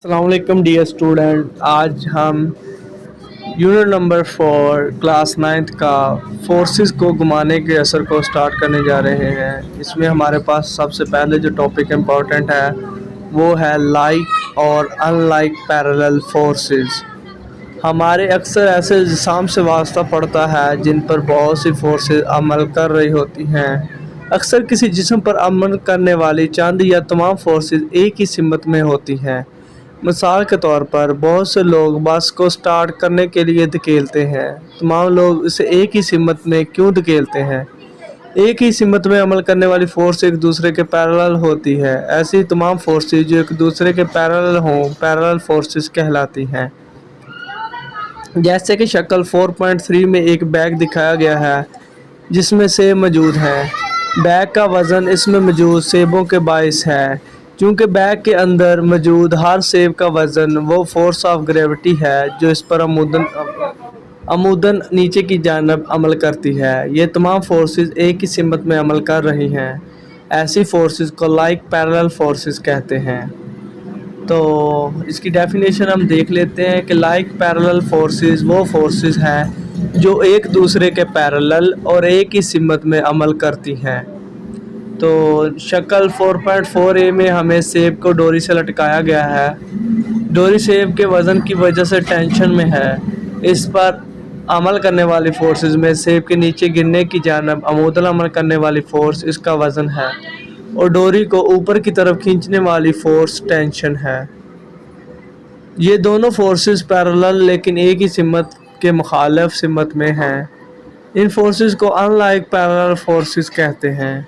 السلام علیکم dear student, آج ہم یونٹ نمبر 4 کلاس 9 کا فورسز کو گھمانے کے اثر کو سٹارٹ کرنے جا رہے ہیں۔ اس میں ہمارے پاس سب سے پہلے جو ٹاپک امپورٹنٹ ہے وہ ہے لائک اور ان لائک پیرلل فورسز۔ ہمارے اکثر ایسے اجسام سے واسطہ پڑتا ہے جن پر بہت سی فورسز عمل کر رہی ہوتی ہیں۔ اکثر کسی جسم پر عمل کرنے والی چند یا تمام فورسز ایک ہی سمت میں ہوتی ہیں۔ مثال کے طور پر بہت سے لوگ بس کو سٹارٹ کرنے کے لیے دھکیلتے ہیں۔ تمام لوگ اسے ایک ہی سمت میں کیوں دھکیلتے ہیں؟ ایک ہی سمت میں عمل کرنے والی فورس ایک دوسرے کے پیرلل ہوتی ہے۔ ایسی تمام فورسز جو ایک دوسرے کے پیرلل ہوں پیرلل فورسز کہلاتی ہیں۔ جیسے کہ شکل 4.3 میں ایک بیگ دکھایا گیا ہے جس میں سیب موجود ہیں۔ بیگ کا وزن اس میں موجود سیبوں کے باعث ہے۔ چونکہ بیگ کے اندر موجود ہر سیب کا وزن وہ فورس آف گریوٹی ہے جو اس پر عموداً نیچے کی جانب عمل کرتی ہے۔ یہ تمام فورسز ایک ہی سمت میں عمل کر رہی ہیں۔ ایسی فورسز کو لائک پیرلل فورسز کہتے ہیں۔ تو اس کی ڈیفینیشن ہم دیکھ لیتے ہیں کہ لائک پیرلل فورسز وہ فورسز ہیں جو ایک دوسرے کے پیرلل اور ایک ہی سمت میں عمل کرتی ہیں۔ تو شکل 4.4a میں ہمیں سیب کو ڈوری سے لٹکایا گیا ہے۔ ڈوری سیب کے وزن کی وجہ سے ٹینشن میں ہے۔ اس پر عمل کرنے والی فورسز میں سیب کے نیچے گرنے کی جانب عموداً عمل کرنے والی فورس اس کا وزن ہے اور ڈوری کو اوپر کی طرف کھینچنے والی فورس ٹینشن ہے۔ یہ دونوں فورسز پیرلل لیکن ایک ہی سمت کے مخالف سمت میں ہیں۔ ان فورسز کو ان لائک پیرلل فورسز کہتے ہیں۔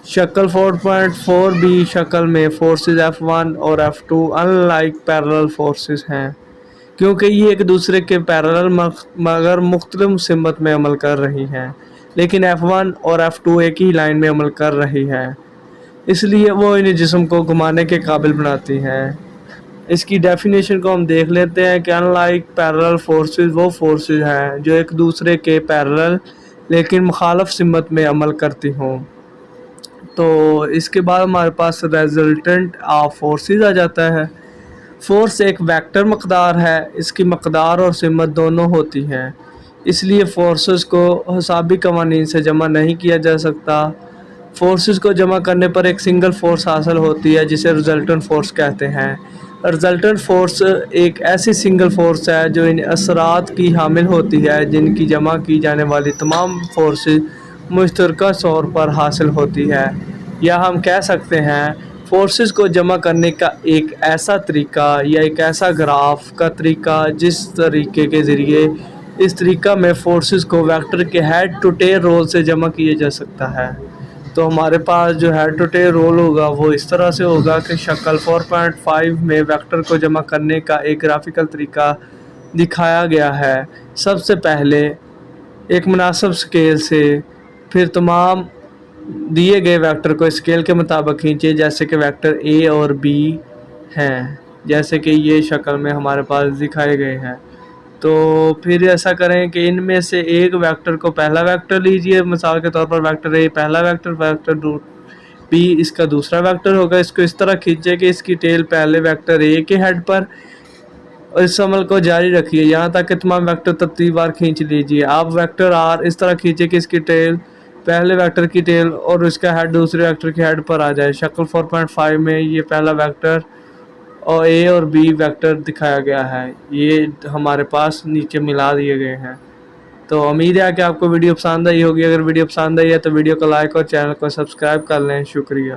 شکل 4.4b شکل میں فورسز F1 اور F2 in like parallel forces ہیں کیونکہ یہ ایک دوسرے کے پیرلل مگر مختلف سمت میں عمل کر رہی ہیں، لیکن F1 اور F2 ایک ہی لائن میں عمل کر رہی ہیں، اس لیے وہ انہیں جسم کو گھمانے کے قابل بناتی ہیں۔ اس کی ڈیفینیشن کو ہم دیکھ لیتے ہیں کہ ان لائک پیرلل فورسز وہ فورسز ہیں جو ایک دوسرے کے پیرلل لیکن مخالف سمت میں عمل کرتی ہوں۔ تو اس کے بعد ہمارے پاس ریزلٹنٹ آف فورسز آ جاتا ہے۔ فورس ایک ویکٹر مقدار ہے، اس کی مقدار اور سمت دونوں ہوتی ہیں، اس لیے فورسز کو حسابی قوانین سے جمع نہیں کیا جا سکتا۔ فورسز کو جمع کرنے پر ایک سنگل فورس حاصل ہوتی ہے جسے ریزلٹنٹ فورس کہتے ہیں۔ ریزلٹنٹ فورس ایک ایسی سنگل فورس ہے جو ان اثرات کی حامل ہوتی ہے جن کی جمع کی جانے والی تمام فورسز مشترکہ طور پر حاصل ہوتی ہے، یا ہم کہہ سکتے ہیں فورسز کو جمع کرنے کا ایک ایسا طریقہ یا ایک ایسا گراف کا طریقہ جس طریقے کے ذریعے اس طریقہ میں فورسز کو ویکٹر کے ہیڈ ٹو ٹیل رول سے جمع کیا جا سکتا ہے۔ تو ہمارے پاس جو ہیڈ ٹو ٹیل رول ہوگا وہ اس طرح سے ہوگا کہ شکل 4.5 میں ویکٹر کو جمع کرنے کا ایک گرافیکل طریقہ دکھایا گیا ہے۔ سب سے پہلے ایک مناسب سکیل سے پھر تمام دیے گئے ویکٹر کو اسکیل کے مطابق کھینچے، جیسے کہ ویکٹر A اور B ہیں، جیسے کہ یہ شکل میں ہمارے پاس دکھائے گئے ہیں۔ تو پھر ایسا کریں کہ ان میں سے ایک ویکٹر کو پہلا ویکٹر لیجئے، مثال کے طور پر ویکٹر A پہلا ویکٹر B اس کا دوسرا ویکٹر ہوگا۔ اس کو اس طرح کھینچے کہ اس کی ٹیل پہلے ویکٹر A کے ہیڈ پر، اور اس عمل کو جاری رکھیے یہاں تک کہ تمام ویکٹر ترتیب وار کھینچ لیجئے۔ اب ویکٹر R اس طرح کھینچے کہ اس کی ٹیل پہلے ویکٹر کی ٹیل اور اس کا ہیڈ دوسرے ویکٹر کے ہیڈ پر آ جائے۔ شکل 4.5 میں یہ پہلا ویکٹر اور A اور B ویکٹر دکھایا گیا ہے، یہ ہمارے پاس نیچے ملا دیے گئے ہیں۔ تو امید ہے کہ آپ کو ویڈیو پسند آئی ہوگی۔ اگر ویڈیو پسند آئی ہے تو ویڈیو کو لائک اور چینل کو سبسکرائب کر لیں۔ شکریہ۔